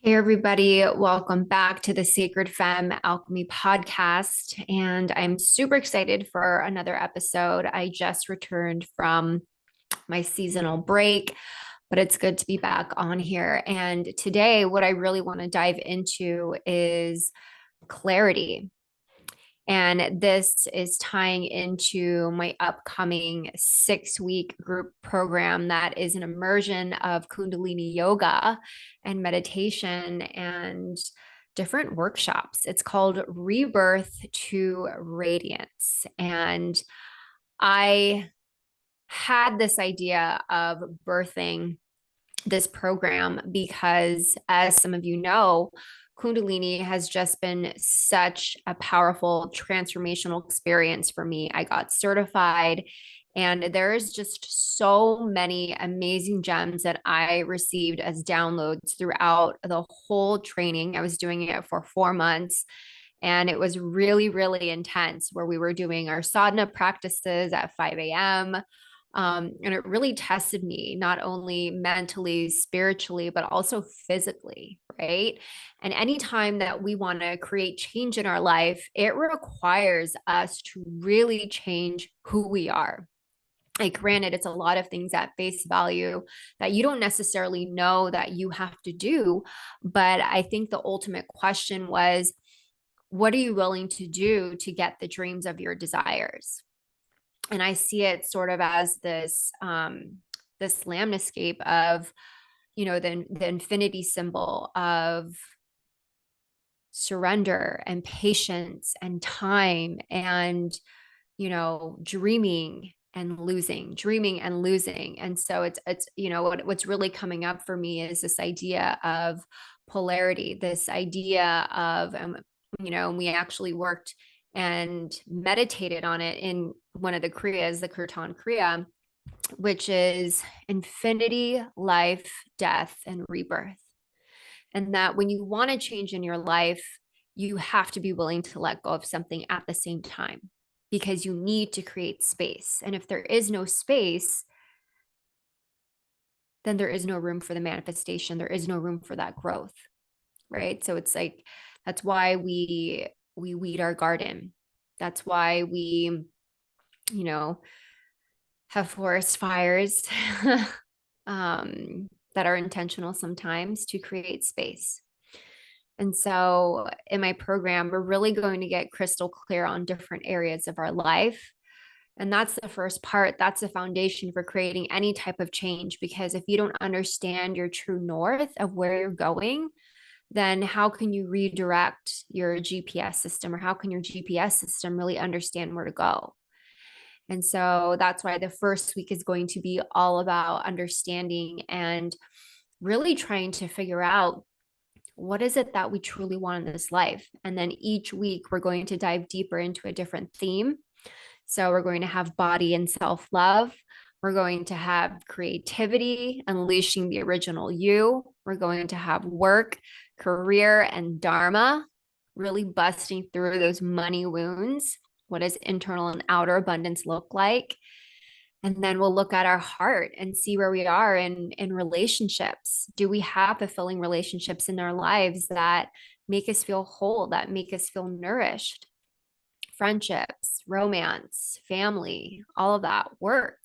Hey, everybody. Welcome back to the Sacred Femme Alchemy podcast. And I'm super excited for another episode. I just returned from my seasonal break, but it's good to be back on here. And today, what I really want to dive into is clarity. And this is tying into my upcoming 6 week group program that is an immersion of Kundalini yoga and meditation and different workshops. It's called Rebirth to Radiance. And I had this idea of birthing this program because, as some of you know, Kundalini has just been such a powerful transformational experience for me. I got certified, and there's just so many amazing gems that I received as downloads throughout the whole training. I was doing it for 4 months. And it was really, really intense where we were doing our sadhana practices at 5 a.m. And it really tested me, not only mentally, spiritually, but also physically, right? And anytime that we want to create change in our life, it requires us to really change who we are. Like, granted, it's a lot of things at face value that you don't necessarily know that you have to do. But I think the ultimate question was, what are you willing to do to get the dreams of your desires? And I see it sort of as this landscape of, the infinity symbol of surrender and patience and time and, dreaming and losing. And so it's what's really coming up for me is this idea of polarity, this idea of we actually worked and meditated on it in one of the kriyas, the kirtan kriya, which is infinity, life, death, and rebirth. And that when you want to change in your life, you have to be willing to let go of something at the same time because you need to create space. And if there is no space, then there is no room for the manifestation. There is no room for that growth. Right. So it's like, that's why we weed our garden. That's why we, have forest fires that are intentional sometimes to create space. And so in my program, we're really going to get crystal clear on different areas of our life. And that's the first part. That's the foundation for creating any type of change. Because if you don't understand your true north of where you're going, then how can you redirect your GPS system, or how can your GPS system really understand where to go? And so that's why the first week is going to be all about understanding and really trying to figure out, what is it that we truly want in this life? And then each week, we're going to dive deeper into a different theme. So we're going to have body and self love. We're going to have creativity, unleashing the original you. We're going to have work, career, and dharma, really busting through those money wounds. What does internal and outer abundance look like? And then we'll look at our heart and see where we are in relationships. Do we have fulfilling relationships in our lives that make us feel whole, that make us feel nourished? Friendships, romance, family, all of that work.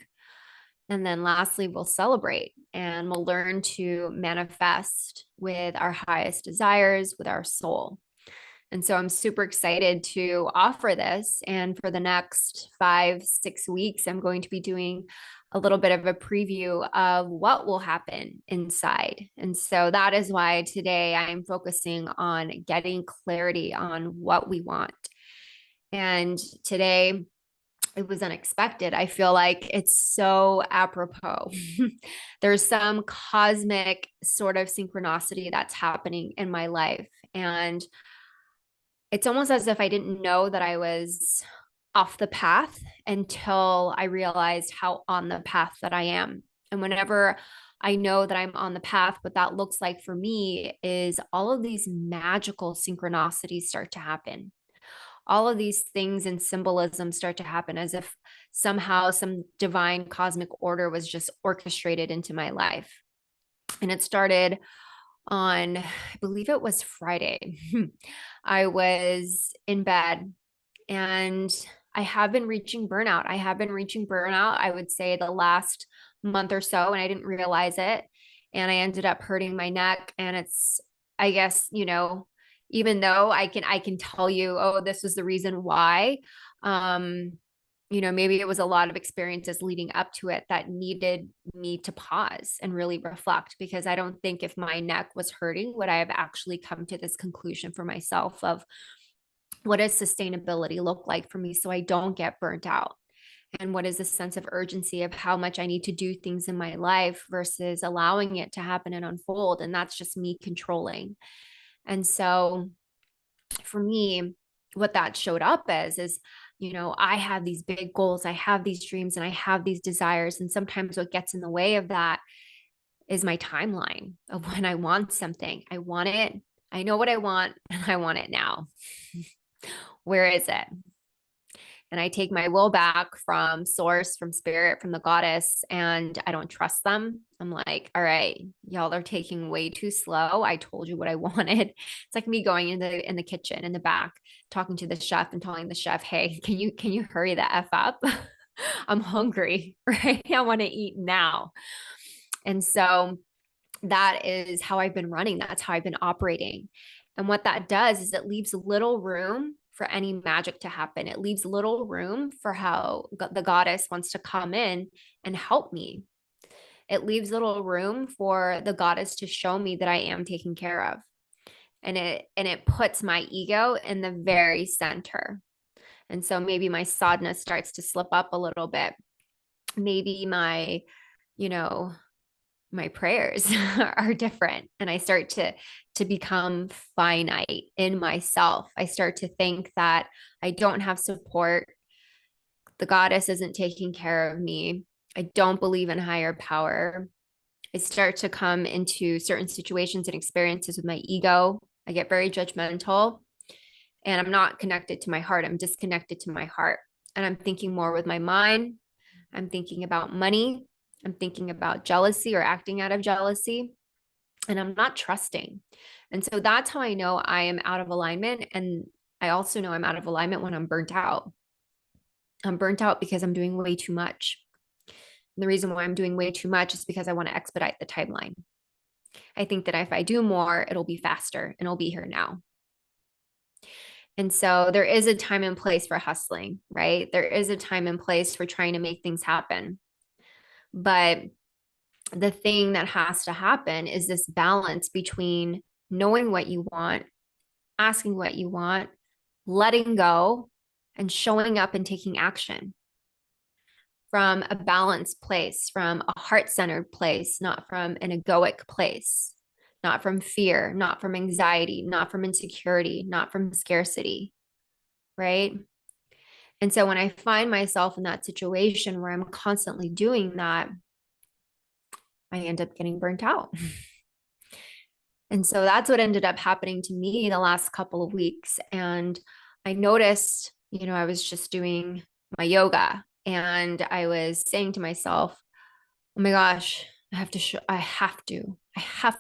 And then lastly, we'll celebrate and we'll learn to manifest with our highest desires, with our soul. And so I'm super excited to offer this. And for the next 5, 6 weeks, I'm going to be doing a little bit of a preview of what will happen inside. And so that is why today I'm focusing on getting clarity on what we want. And today, it was unexpected. I feel like it's so apropos. There's some cosmic sort of synchronicity that's happening in my life. And it's almost as if I didn't know that I was off the path until I realized how on the path that I am. And whenever I know that I'm on the path, what that looks like for me is all of these magical synchronicities start to happen. All of these things and symbolism start to happen as if somehow some divine cosmic order was just orchestrated into my life. And it started on, I believe it was Friday. I was in bed and I have been reaching burnout. I have been reaching burnout, I would say the last month or so, and I didn't realize it. And I ended up hurting my neck. And it's, I guess, even though I can tell you, oh, this was the reason why, um, maybe it was a lot of experiences leading up to it that needed me to pause and really reflect, because I don't think if my neck was hurting, would I have actually come to this conclusion for myself of what does sustainability look like for me so I don't get burnt out? And what is the sense of urgency of how much I need to do things in my life versus allowing it to happen and unfold? And that's just me controlling. And so for me, what that showed up as is, I have these big goals, I have these dreams, and I have these desires. And sometimes what gets in the way of that is my timeline of when I want something. I want it. I know what I want, and I want it now. Where is it? And I take my will back from source, from spirit, from the goddess, and I don't trust them. I'm like, all right, y'all are taking way too slow. I told you what I wanted. It's like me going in the kitchen in the back, talking to the chef and telling the chef, hey, can you hurry the F up? I'm hungry, right? I want to eat now. And so that is how I've been running. That's how I've been operating. And what that does is it leaves little room for any magic to happen. It leaves little room for how the goddess wants to come in and help me. It leaves little room for the goddess to show me that I am taken care of. And it puts my ego in the very center. And so maybe my sadness starts to slip up a little bit. Maybe you know, my prayers are different, and I start to become finite in myself. I start to think that I don't have support, the goddess isn't taking care of me, I don't believe in higher power. I start to come into certain situations and experiences with my ego. I get very judgmental, and I'm not connected to my heart. I'm disconnected to my heart, and I'm thinking more with my mind. I'm thinking about money. I'm thinking about jealousy or acting out of jealousy, and I'm not trusting. And so that's how I know I am out of alignment. And I also know I'm out of alignment when I'm burnt out. I'm burnt out because I'm doing way too much. And the reason why I'm doing way too much is because I want to expedite the timeline. I think that if I do more, it'll be faster and it'll be here now. And so there is a time and place for hustling, right? There is a time and place for trying to make things happen. But the thing that has to happen is this balance between knowing what you want, asking what you want, letting go, and showing up and taking action from a balanced place, from a heart-centered place, not from an egoic place, not from fear, not from anxiety, not from insecurity, not from scarcity, right? And so when I find myself in that situation where I'm constantly doing that, I end up getting burnt out. And so that's what ended up happening to me the last couple of weeks. And I noticed, I was just doing my yoga and I was saying to myself, oh my gosh, I have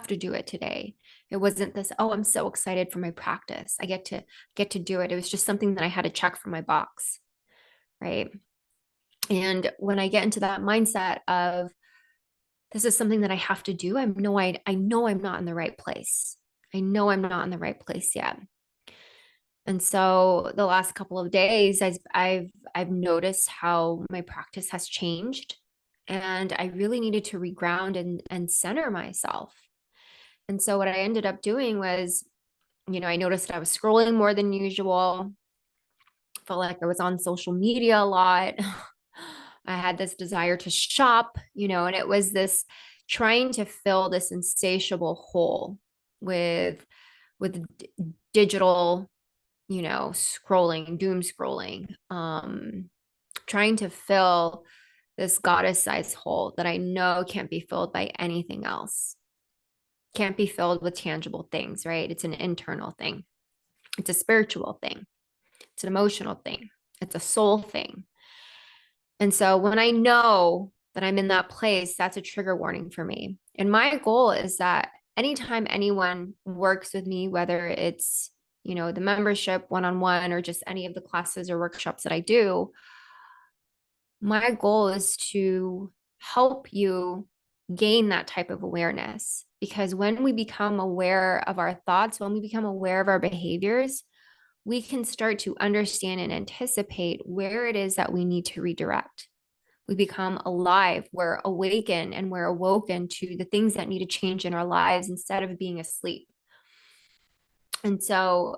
to do it today. It wasn't this, oh, I'm so excited for my practice. I get to do it. It was just something that I had to check from my box. Right. And when I get into that mindset of, this is something that I have to do, I know I'm not in the right place. I know I'm not in the right place yet. And so the last couple of days, I've noticed how my practice has changed, and I really needed to reground and center myself. And so what I ended up doing was, I noticed I was scrolling more than usual. Felt like I was on social media a lot. I had this desire to shop, and it was this trying to fill this insatiable hole with digital, scrolling, doom scrolling, trying to fill this goddess sized hole that I know can't be filled by anything else. Can't be filled with tangible things, right? It's an internal thing. It's a spiritual thing. It's an emotional thing. It's a soul thing. And so when I know that I'm in that place, that's a trigger warning for me. And my goal is that anytime anyone works with me, whether it's, the membership one-on-one or just any of the classes or workshops that I do, my goal is to help you gain that type of awareness. Because when we become aware of our thoughts, when we become aware of our behaviors, we can start to understand and anticipate where it is that we need to redirect. We become alive, we're awakened, and we're awoken to the things that need to change in our lives instead of being asleep. And so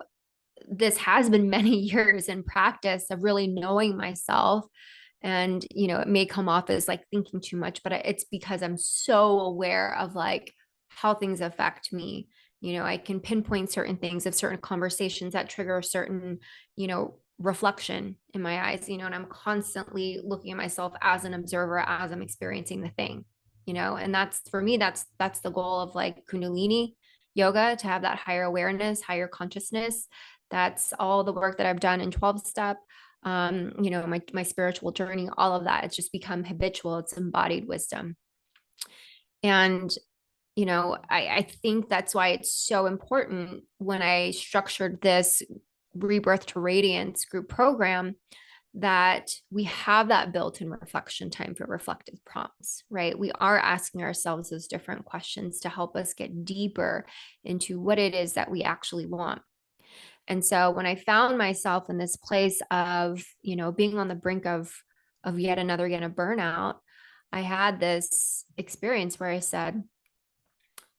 this has been many years in practice of really knowing myself. And, it may come off as like thinking too much, but it's because I'm so aware of like how things affect me. I can pinpoint certain things of certain conversations that trigger a certain, reflection in my eyes, and I'm constantly looking at myself as an observer as I'm experiencing the thing, and that's for me, that's the goal of like Kundalini yoga, to have that higher awareness, higher consciousness. That's all the work that I've done in 12 step, my spiritual journey, all of that. It's just become habitual. It's embodied wisdom. And, I think that's why it's so important when I structured this Rebirth to Radiance group program, that we have that built-in reflection time for reflective prompts, right? We are asking ourselves those different questions to help us get deeper into what it is that we actually want. And so when I found myself in this place of, being on the brink of yet another burnout, I had this experience where I said,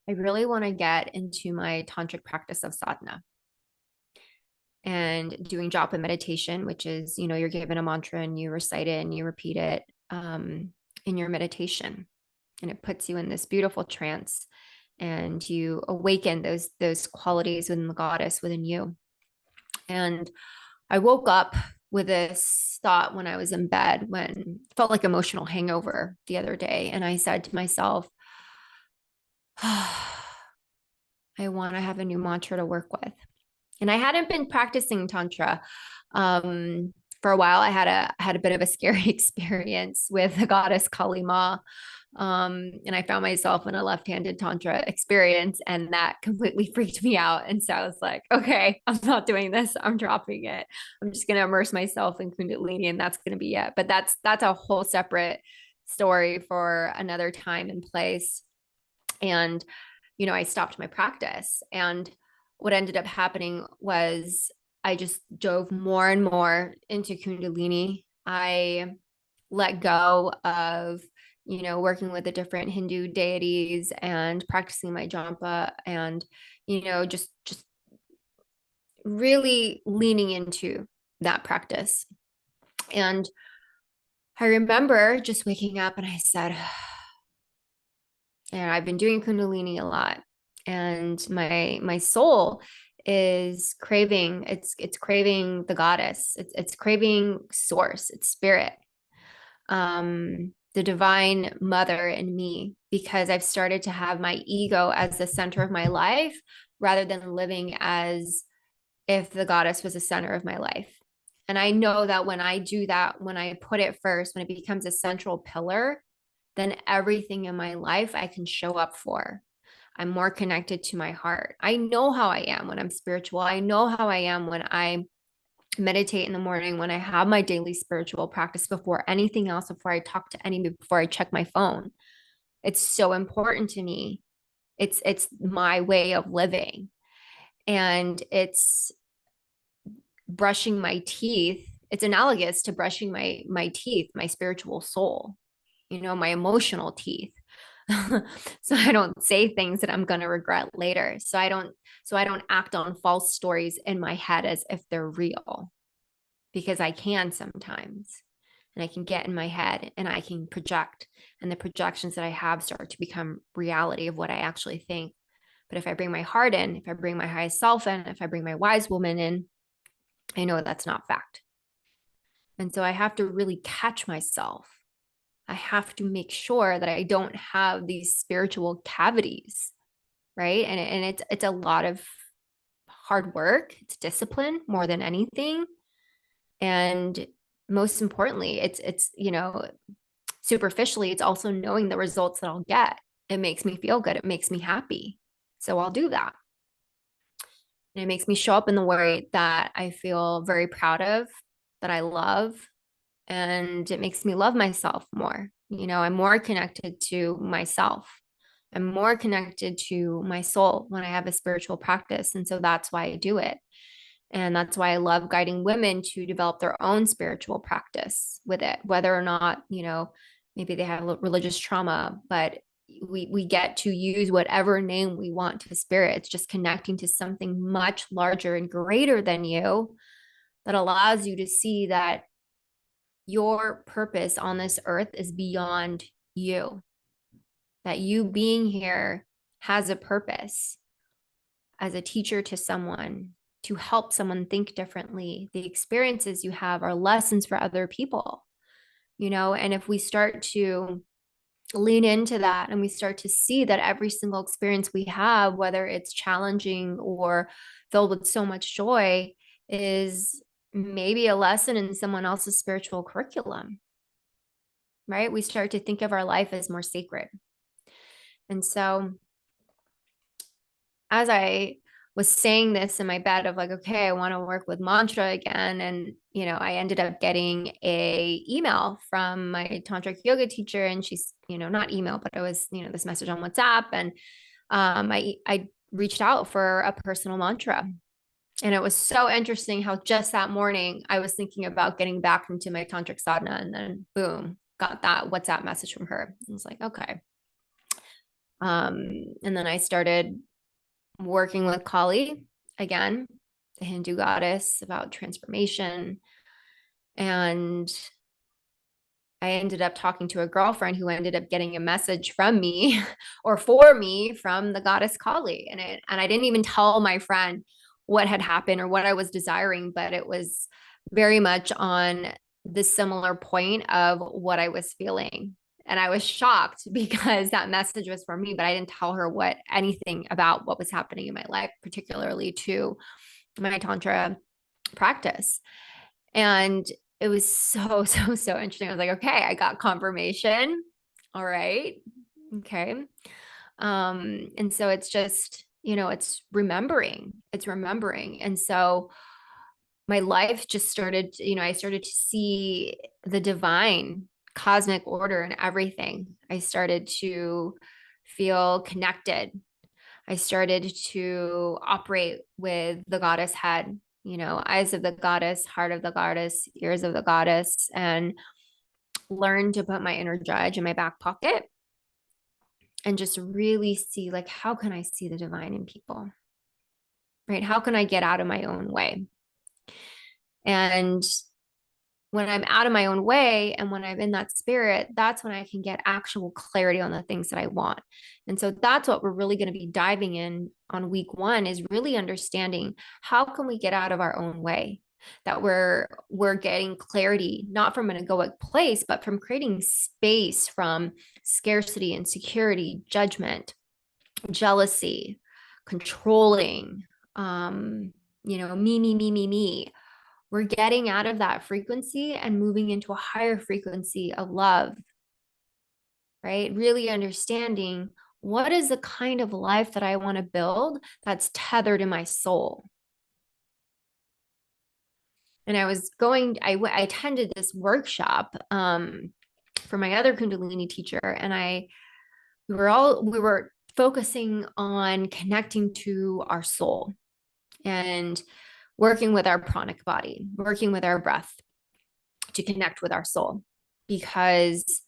I really want to get into my tantric practice of sadhana and doing japa meditation, which is, you're given a mantra and you recite it and you repeat it in your meditation. And it puts you in this beautiful trance and you awaken those qualities within the goddess within you. And I woke up with this thought when I was in bed, when it felt like emotional hangover the other day. And I said to myself, I want to have a new mantra to work with. And I hadn't been practicing Tantra for a while. I had a bit of a scary experience with the goddess Kali Ma. And I found myself in a left-handed Tantra experience, and that completely freaked me out. And so I was like, okay, I'm not doing this. I'm dropping it. I'm just going to immerse myself in Kundalini, and that's going to be it. But that's a whole separate story for another time and place. And, I stopped my practice, and what ended up happening was I just dove more and more into Kundalini. I let go of, working with the different Hindu deities and practicing my japa, and, just really leaning into that practice. And I remember just waking up and I said, and I've been doing Kundalini a lot, and my soul is craving, it's craving the goddess, it's craving source, it's spirit, the divine mother in me, because I've started to have my ego as the center of my life rather than living as if the goddess was the center of my life. And I know that when I do that, when I put it first, when it becomes a central pillar, then everything in my life I can show up for. I'm more connected to my heart. I know how I am when I'm spiritual. I know how I am when I meditate in the morning, when I have my daily spiritual practice before anything else, before I talk to anybody, before I check my phone. It's so important to me. It's my way of living. And it's brushing my teeth. It's analogous to brushing my teeth, my spiritual soul, my emotional teeth. So I don't say things that I'm going to regret later. So I don't act on false stories in my head as if they're real, because I can sometimes, and I can get in my head and I can project, and the projections that I have start to become reality of what I actually think. But if I bring my heart in, if I bring my highest self in, if I bring my wise woman in, I know that's not fact. And so I have to really catch myself. I have to make sure that I don't have these spiritual cavities, right? And it's a lot of hard work. It's discipline more than anything. And most importantly, it's superficially, it's also knowing the results that I'll get. It makes me feel good. It makes me happy. So I'll do that. And it makes me show up in the way that I feel very proud of, that I love, and it makes me love myself more. I'm more connected to myself. I'm more connected to my soul when I have a spiritual practice. And so that's why I do it. And that's why I love guiding women to develop their own spiritual practice with it, whether or not, maybe they have religious trauma, but we get to use whatever name we want to spirit. It's just connecting to something much larger and greater than you that allows you to see that your purpose on this earth is beyond you, that you being here has a purpose as a teacher to someone, to help someone think differently. The experiences you have are lessons for other people, and if we start to lean into that and we start to see that every single experience we have, whether it's challenging or filled with so much joy, is maybe a lesson in someone else's spiritual curriculum, right? We start to think of our life as more sacred. And so as I was saying this in my bed of like, okay, I want to work with mantra again. And, I ended up getting a email from my tantric yoga teacher, and she's, not email, but it was, this message on WhatsApp. And I reached out for a personal mantra. And it was so interesting how just that morning I was thinking about getting back into my tantric sadhana, and then boom, got that WhatsApp message from her. I was like, okay. And then I started working with Kali again, the Hindu goddess, about transformation. And I ended up talking to a girlfriend who ended up getting a message from me or for me from the goddess Kali. And I didn't even tell my friend what had happened or what I was desiring, but it was very much on the similar point of what I was feeling. And I was shocked because that message was for me, but I didn't tell her anything about what was happening in my life, particularly to my Tantra practice. And it was so, so, so interesting. I was like, okay, I got confirmation. All right. Okay. And so it's just, it's remembering. And so my life just started, I started to see the divine cosmic order in everything. I started to feel connected. I started to operate with the goddess head, eyes of the goddess, heart of the goddess, ears of the goddess, and learn to put my inner judge in my back pocket and just really see, like, how can I see the divine in people, right? How can I get out of my own way? And when I'm out of my own way and when I'm in that spirit, that's when I can get actual clarity on the things that I want. And so that's what we're really going to be diving in on week 1, is really understanding how can we get out of our own way, that we're getting clarity, not from an egoic place, but from creating space from scarcity, insecurity, judgment, jealousy, controlling, me. We're getting out of that frequency and moving into a higher frequency of love, right? Really understanding what is the kind of life that I want to build that's tethered in my soul. And I attended this workshop for my other Kundalini teacher, and we were focusing on connecting to our soul and working with our pranic body, working with our breath to connect with our soul, because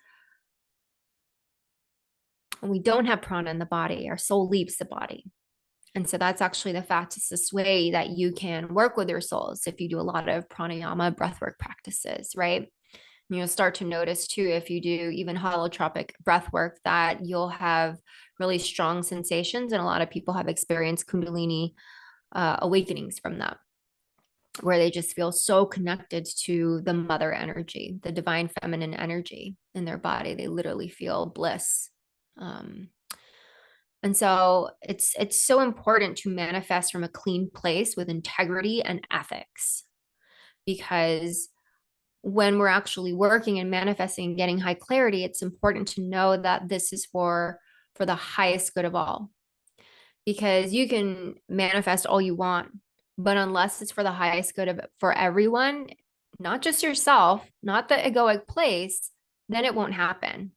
when we don't have prana in the body, our soul leaves the body. And so that's actually the fastest way that you can work with your souls, if you do a lot of pranayama breathwork practices, right? And you'll start to notice too, if you do even holotropic breath work, that you'll have really strong sensations. And a lot of people have experienced Kundalini awakenings from that, where they just feel so connected to the mother energy, the divine feminine energy in their body. They literally feel bliss. And so it's so important to manifest from a clean place with integrity and ethics, because when we're actually working and manifesting and getting high clarity, it's important to know that this is for the highest good of all. because you can manifest all you want, but unless it's for the highest good of for everyone, not just yourself, not the egoic place, then it won't happen.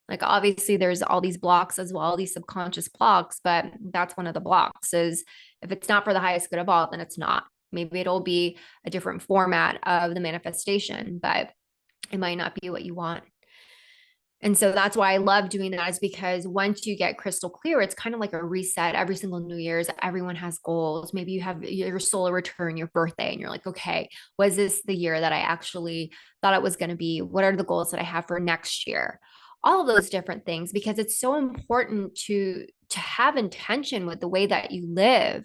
Like obviously there's all these blocks as well, these subconscious blocks, but that's one of the blocks is if it's not for the highest good of all, then it's not. Maybe it'll be a different format of the manifestation, but it might not be what you want. And so that's why I love doing that, is because once you get crystal clear, it's kind of like a reset. Every single New Year's, everyone has goals. Maybe you have your solar return, your birthday, and you're like, okay, was this the year that I actually thought it was going to be? What are the goals that I have for next year? All of those different things, because it's so important to have intention with the way that you live,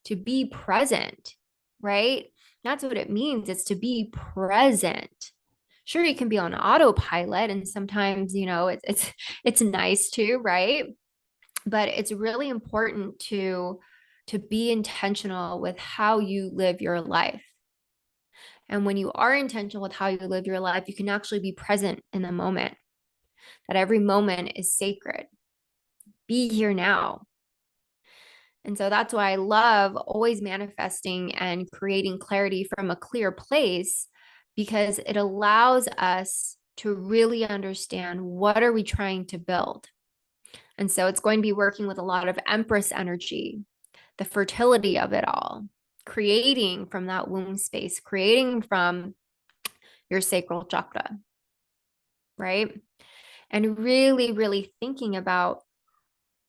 to be present, right? That's what it means. It's to be present. Sure, you can be on autopilot, and sometimes it's nice to, right? But it's really important to be intentional with how you live your life. And when you are intentional with how you live your life, you can actually be present in the moment, that every moment is sacred. Be here now. And so that's why I love always manifesting and creating clarity from a clear place, because it allows us to really understand what are we trying to build. And so it's going to be working with a lot of Empress energy, the fertility of it all, creating from that womb space, creating from your sacral chakra, right? And really, really thinking about,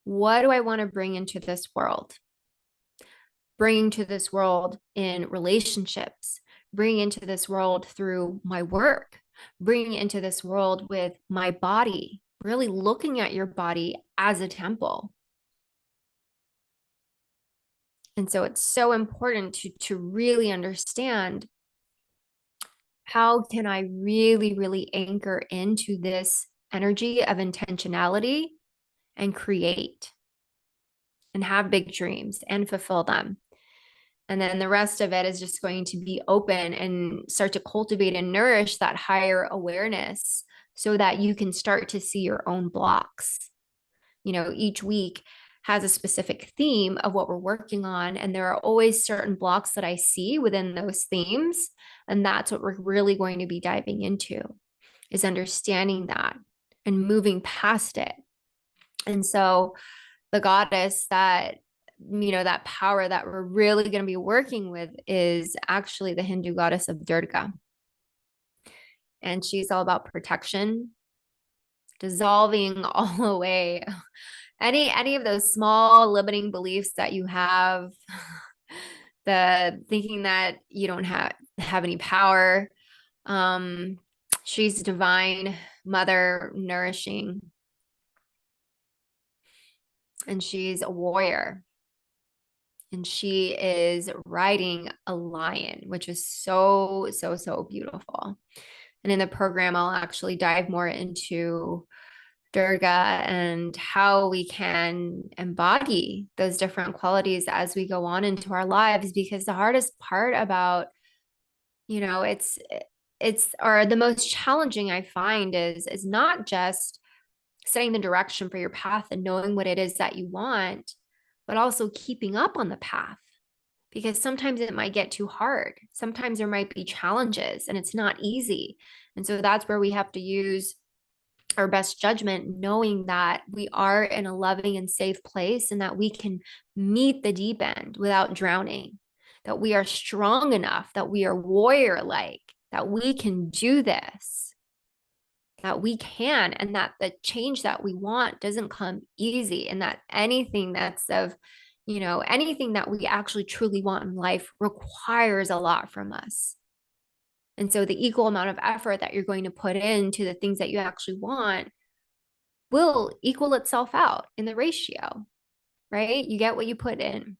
what do I want to bring into this world? Bringing to this world in relationships, bringing into this world through my work, bringing into this world with my body, really looking at your body as a temple. And so it's so important to really understand, how can I really, really anchor into this energy of intentionality and create and have big dreams and fulfill them. And then the rest of it is just going to be open and start to cultivate and nourish that higher awareness, so that you can start to see your own blocks. Each week has a specific theme of what we're working on. And there are always certain blocks that I see within those themes. And that's what we're really going to be diving into, is understanding that and moving past it. And so the goddess that power that we're really going to be working with is actually the Hindu goddess of Durga. And she's all about protection, dissolving all away any of those small limiting beliefs that you have, the thinking that you don't have any power. She's divine mother, nourishing, and she's a warrior. And she is riding a lion, which is so, so, so beautiful. And in the program, I'll actually dive more into Durga and how we can embody those different qualities as we go on into our lives. Because the hardest part about, or the most challenging I find is not just setting the direction for your path and knowing what it is that you want, but also keeping up on the path. Because sometimes it might get too hard. Sometimes there might be challenges and it's not easy. And so that's where we have to use our best judgment, knowing that we are in a loving and safe place, and that we can meet the deep end without drowning, that we are strong enough, that we are warrior-like, that we can do this, that we can, and that the change that we want doesn't come easy, and that anything that we actually truly want in life requires a lot from us. And so the equal amount of effort that you're going to put into the things that you actually want will equal itself out in the ratio, right? You get what you put in.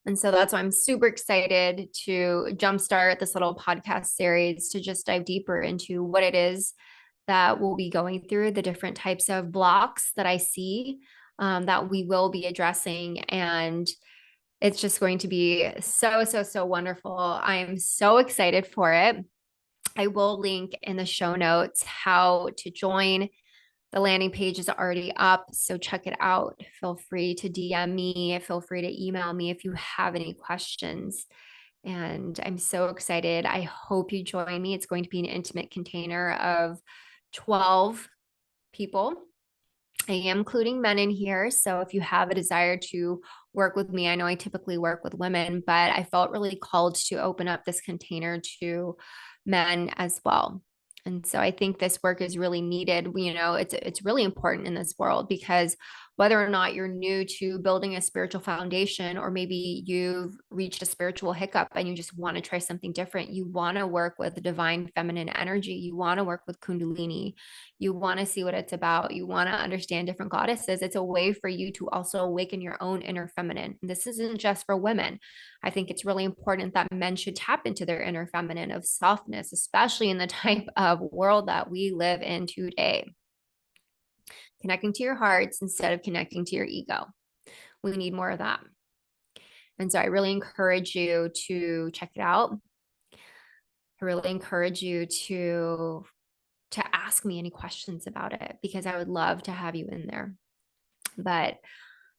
And so that's why I'm super excited to jumpstart this little podcast series, to just dive deeper into what it is that we'll be going through, the different types of blocks that I see that we will be addressing. And it's just going to be so, so, so wonderful. I am so excited for it. I will link in the show notes how to join. The landing page is already up, so check it out. Feel free to DM me. Feel free to email me if you have any questions. And I'm so excited. I hope you join me. It's going to be an intimate container of 12 people. I am including men in here. So if you have a desire to work with me, I know I typically work with women, but I felt really called to open up this container to men as well. And so I think this work is really needed. It's really important in this world, because whether or not you're new to building a spiritual foundation, or maybe you've reached a spiritual hiccup and you just want to try something different, you want to work with the divine feminine energy, you want to work with Kundalini, you want to see what it's about, you want to understand different goddesses, it's a way for you to also awaken your own inner feminine. This isn't just for women. I think it's really important that men should tap into their inner feminine of softness, especially in the type of world that we live in today. Connecting to your hearts instead of connecting to your ego. We need more of that. And so I really encourage you to check it out. I really encourage you to ask me any questions about it, because I would love to have you in there. But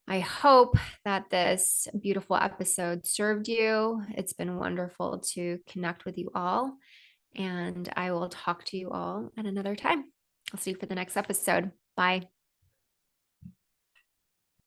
I hope that this beautiful episode served you. It's been wonderful to connect with you all, and I will talk to you all at another time. I'll see you for the next episode. Bye.